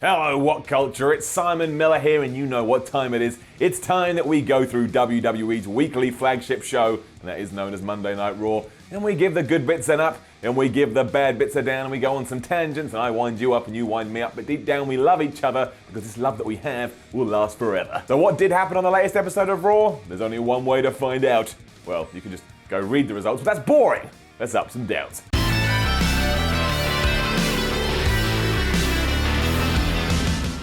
Hello, What Culture? It's Simon Miller here, and you know what time it is. It's time that we go through WWE's weekly flagship show, and that is known as Monday Night Raw. And we give the good bits an up, and we give the bad bits a down, and we go on some tangents, and I wind you up and you wind me up. But deep down, we love each other, because this love that we have will last forever. So what did happen on the latest episode of Raw? There's only one way to find out. Well, you can just go read the results, but that's boring. That's ups and downs.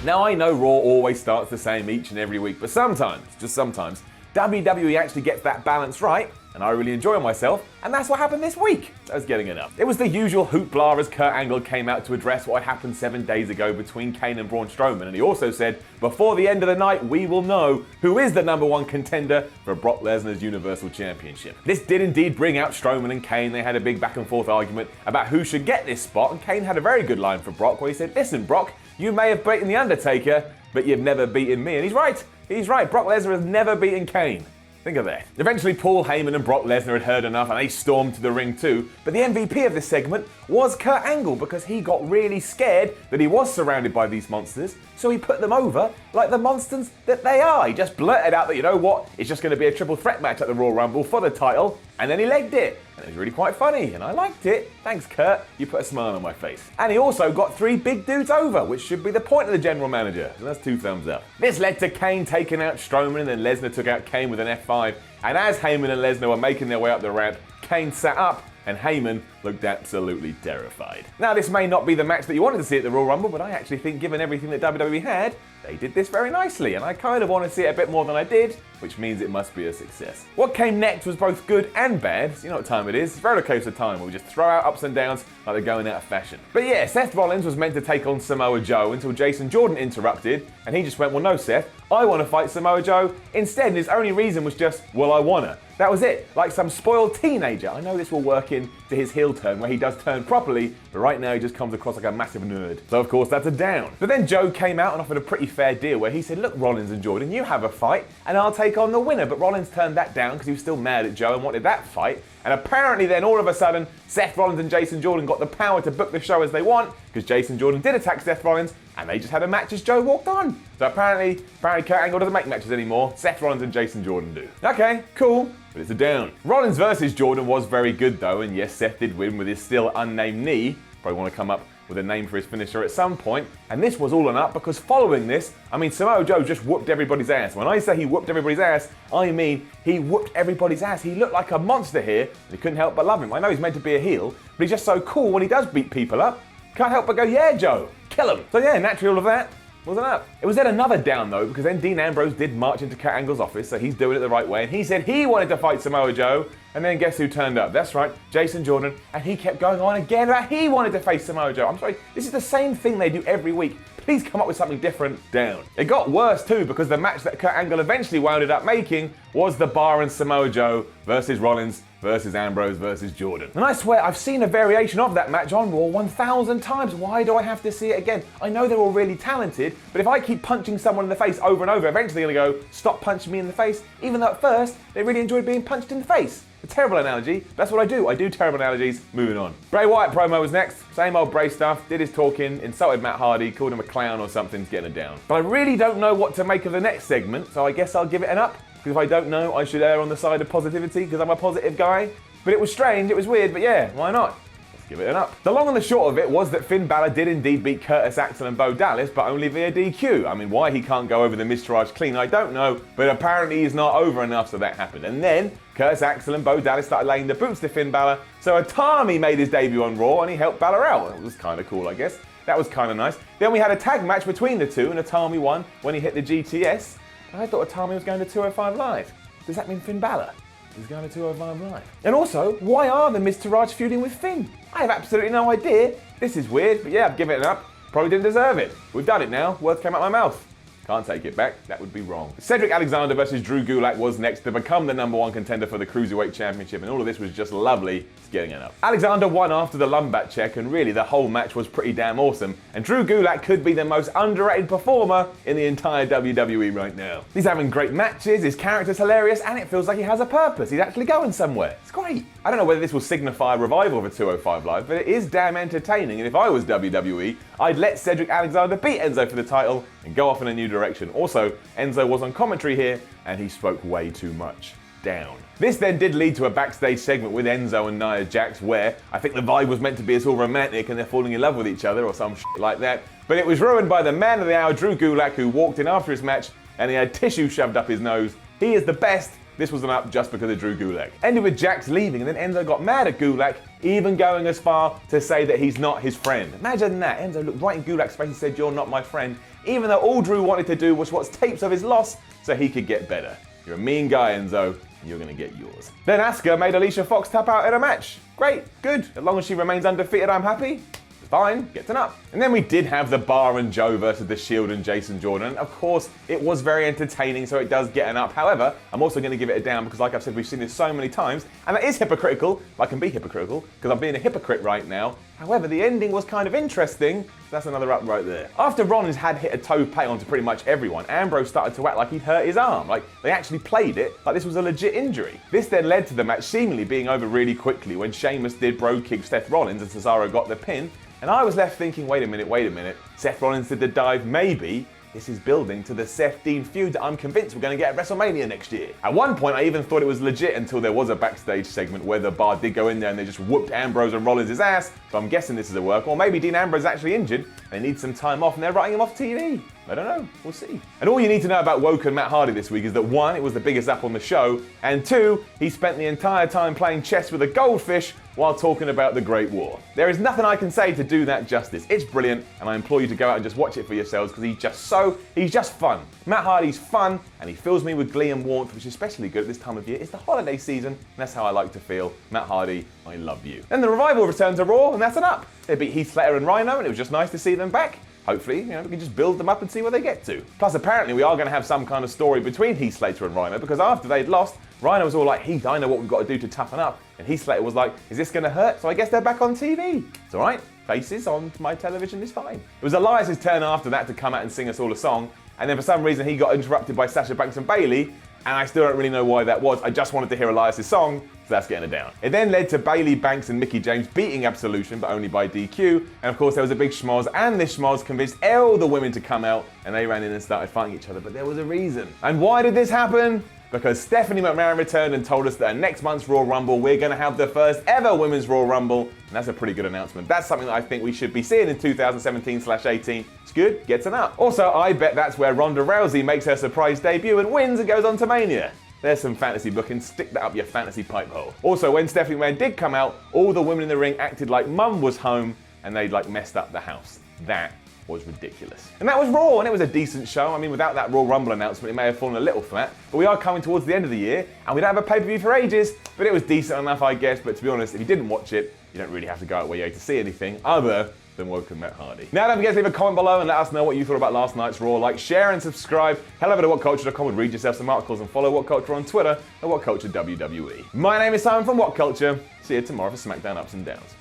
Now, I know Raw always starts the same each and every week, but sometimes, just sometimes, WWE actually gets that balance right, and I really enjoy myself, and that's what happened this week. That's getting enough. It was the usual hoopla as Kurt Angle came out to address what happened 7 days ago between Kane and Braun Strowman, and he also said, before the end of the night, we will know who is the #1 contender for Brock Lesnar's Universal Championship. This did indeed bring out Strowman and Kane. They had a big back and forth argument about who should get this spot, and Kane had a very good line for Brock where he said, listen, Brock, you may have beaten The Undertaker, but you've never beaten me. And he's right. He's right. Brock Lesnar has never beaten Kane. Think of that. Eventually, Paul Heyman and Brock Lesnar had heard enough and they stormed to the ring too. But the MVP of this segment was Kurt Angle because he got really scared that he was surrounded by these monsters. So he put them over like the monsters that they are. He just blurted out that, you know what, it's just going to be a triple threat match at the Royal Rumble for the title. And then he legged it. And it was really quite funny, and I liked it. Thanks, Kurt. You put a smile on my face. And he also got 3 big dudes over, which should be the point of the general manager. So that's 2 thumbs up. This led to Kane taking out Strowman, and then Lesnar took out Kane with an F5. And as Heyman and Lesnar were making their way up the ramp, Kane sat up, and Heyman looked absolutely terrified. Now, this may not be the match that you wanted to see at the Royal Rumble, but I actually think given everything that WWE had, they did this very nicely, and I kind of want to see it a bit more than I did, which means it must be a success. What came next was both good and bad. So you know what time it is. It's roller coaster time, where we just throw out ups and downs like they're going out of fashion. But yeah, Seth Rollins was meant to take on Samoa Joe until Jason Jordan interrupted, and he just went, well, no, Seth, I want to fight Samoa Joe instead, and his only reason was just, well, I wanna. That was it, like some spoiled teenager. I know this will work into his heel turn, where he does turn properly, but right now he just comes across like a massive nerd. So of course that's a down. But then Joe came out and offered a pretty fair deal, where he said, look, Rollins and Jordan, you have a fight, and I'll take on the winner. But Rollins turned that down because he was still mad at Joe and wanted that fight. And apparently then all of a sudden, Seth Rollins and Jason Jordan got the power to book the show as they want, because Jason Jordan did attack Seth Rollins, and they just had a match as Joe walked on. So apparently Kurt Angle doesn't make matches anymore. Seth Rollins and Jason Jordan do. Okay, cool, but it's a down. Rollins versus Jordan was very good though, and yes, Seth did win with his still unnamed knee. Probably want to come up with a name for his finisher at some point. And this was all an up because following this, I mean, Samoa Joe just whooped everybody's ass. When I say he whooped everybody's ass, I mean he whooped everybody's ass. He looked like a monster here, and you couldn't help but love him. I know he's meant to be a heel, but he's just so cool when he does beat people up. Can't help but go, yeah, Joe, kill him. So yeah, naturally all of that was an up. It was then another down though, because then Dean Ambrose did march into Kurt Angle's office, so he's doing it the right way, and he said he wanted to fight Samoa Joe, and then guess who turned up? That's right, Jason Jordan, and he kept going on again about he wanted to face Samoa Joe. I'm sorry, this is the same thing they do every week. Please come up with something different. Down. It got worse too, because the match that Kurt Angle eventually wound up making was the Bar and Samoa Joe versus Rollins versus Ambrose versus Jordan. And I swear I've seen a variation of that match on Raw 1,000 times. Why do I have to see it again? I know they're all really talented, but if I keep punching someone in the face over and over, eventually they're gonna go, stop punching me in the face, even though at first they really enjoyed being punched in the face. A terrible analogy, but that's what I do. I do terrible analogies. Moving on. Bray Wyatt promo was next. Same old Bray stuff. Did his talking, insulted Matt Hardy, called him a clown or something, getting it down. But I really don't know what to make of the next segment, so I guess I'll give it an up. Because if I don't know, I should err on the side of positivity, because I'm a positive guy. But it was strange, it was weird, but yeah, why not? Let's give it an up. The long and the short of it was that Finn Balor did indeed beat Curtis Axel and Bo Dallas, but only via DQ. I mean, why he can't go over the Miztourage clean, I don't know, but apparently he's not over enough, so that happened. And then Curtis Axel and Bo Dallas started laying the boots to Finn Balor, so Atami made his debut on Raw and he helped Balor out. It was kind of cool, I guess. That was kind of nice. Then we had a tag match between the two, and Atami won when he hit the GTS. I thought Atami was going to 205 Live. Does that mean Finn Balor is going to 205 Live? And also, why are the Miztourage feuding with Finn? I have absolutely no idea. This is weird, but yeah, I've given it an up. Probably didn't deserve it. We've done it now. Words came out my mouth. Can't take it back. That would be wrong. Cedric Alexander versus Drew Gulak was next to become the #1 contender for the Cruiserweight Championship, and all of this was just lovely. It's getting it up. Alexander won after the lumbar check, and really the whole match was pretty damn awesome. And Drew Gulak could be the most underrated performer in the entire WWE right now. He's having great matches, his character's hilarious, and it feels like he has a purpose. He's actually going somewhere. It's great. I don't know whether this will signify a revival of a 205 Live, but it is damn entertaining, and if I was WWE, I'd let Cedric Alexander beat Enzo for the title and go off in a new direction. Also, Enzo was on commentary here, and he spoke way too much. Down. This then did lead to a backstage segment with Enzo and Nia Jax where I think the vibe was meant to be it's all romantic and they're falling in love with each other or some shit like that, but it was ruined by the man of the hour, Drew Gulak, who walked in after his match and he had tissue shoved up his nose. He is the best. This wasn't up just because of Drew Gulak. Ended with Jax leaving, and then Enzo got mad at Gulak, even going as far to say that he's not his friend. Imagine that. Enzo looked right in Gulak's face and said, "You're not my friend," even though all Drew wanted to do was watch tapes of his loss so he could get better. You're a mean guy, Enzo. You're gonna get yours. Then Asuka made Alicia Fox tap out in a match. Great, good. As long as she remains undefeated, I'm happy. Fine, gets an up. And then we did have the Bar and Joe versus the Shield and Jason Jordan. Of course, it was very entertaining, so it does get an up. However, I'm also going to give it a down because, like I've said, we've seen this so many times, and that is hypocritical. I can be hypocritical because I'm being a hypocrite right now. However, the ending was kind of interesting, so that's another up right there. After Rollins had hit a tope onto pretty much everyone, Ambrose started to act like he'd hurt his arm. Like, they actually played it like this was a legit injury. This then led to the match seemingly being over really quickly when Sheamus did bro kick Seth Rollins and Cesaro got the pin. And I was left thinking, wait a minute, Seth Rollins did the dive, maybe this is building to the Seth Dean feud that I'm convinced we're going to get at WrestleMania next year. At one point, I even thought it was legit until there was a backstage segment where the Bar did go in there and they just whooped Ambrose and Rollins' ass, so I'm guessing this is a work, or maybe Dean Ambrose is actually injured and he needs some time off and they're writing him off TV. I don't know, we'll see. And all you need to know about Woken Matt Hardy this week is that 1, it was the biggest up on the show, and 2, he spent the entire time playing chess with a goldfish while talking about the Great War. There is nothing I can say to do that justice. It's brilliant, and I implore you to go out and just watch it for yourselves because he's just fun. Matt Hardy's fun, and he fills me with glee and warmth, which is especially good at this time of year. It's the holiday season, and that's how I like to feel. Matt Hardy, I love you. Then the Revival returned to Raw, and that's an up. They beat Heath Slater and Rhino, and it was just nice to see them back. Hopefully, we can just build them up and see where they get to. Plus, apparently, we are going to have some kind of story between Heath Slater and Rhino, because after they'd lost, Rhino was all like, "Heath, I know what we've got to do to toughen up." And Heath Slater was like, "Is this going to hurt?" So I guess they're back on TV. It's all right. Faces on my television is fine. It was Elias' turn after that to come out and sing us all a song, and then for some reason he got interrupted by Sasha Banks and Bayley, and I still don't really know why that was. I just wanted to hear Elias' song, so that's getting it down. It then led to Bayley, Banks and Mickie James beating Absolution, but only by DQ. And of course there was a big schmoz, and this schmoz convinced all the women to come out, and they ran in and started fighting each other, but there was a reason. And why did this happen? Because Stephanie McMahon returned and told us that at next month's Royal Rumble, we're going to have the first ever Women's Royal Rumble, and that's a pretty good announcement. That's something that I think we should be seeing in 2017/18. It's good, gets an up. Also, I bet that's where Ronda Rousey makes her surprise debut and wins and goes on to Mania. There's some fantasy booking, stick that up your fantasy pipe hole. Also, when Stephanie McMahon did come out, all the women in the ring acted like Mum was home and they'd messed up the house. That was ridiculous. And that was Raw, and it was a decent show. I mean, without that Royal Rumble announcement, it may have fallen a little flat, but we are coming towards the end of the year, and we don't have a pay-per-view for ages, but it was decent enough, I guess. But to be honest, if you didn't watch it, you don't really have to go out where you to see anything other than Woken Matt Hardy. Now, don't forget to leave a comment below and let us know what you thought about last night's Raw. Like, share, and subscribe. Head over to WhatCulture.com and read yourself some articles, and follow What Culture on Twitter at WhatCulture WWE. My name is Simon from What Culture. See you tomorrow for SmackDown Ups and Downs.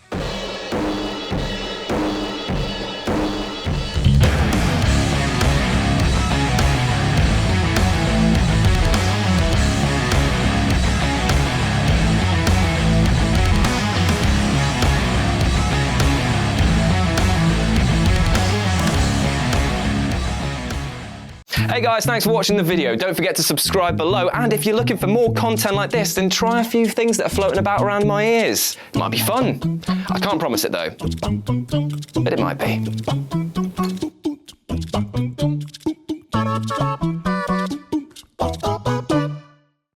Hey guys, thanks for watching the video. Don't forget to subscribe below, and if you're looking for more content like this, then try a few things that are floating about around my ears. It might be fun. I can't promise it though, but it might be.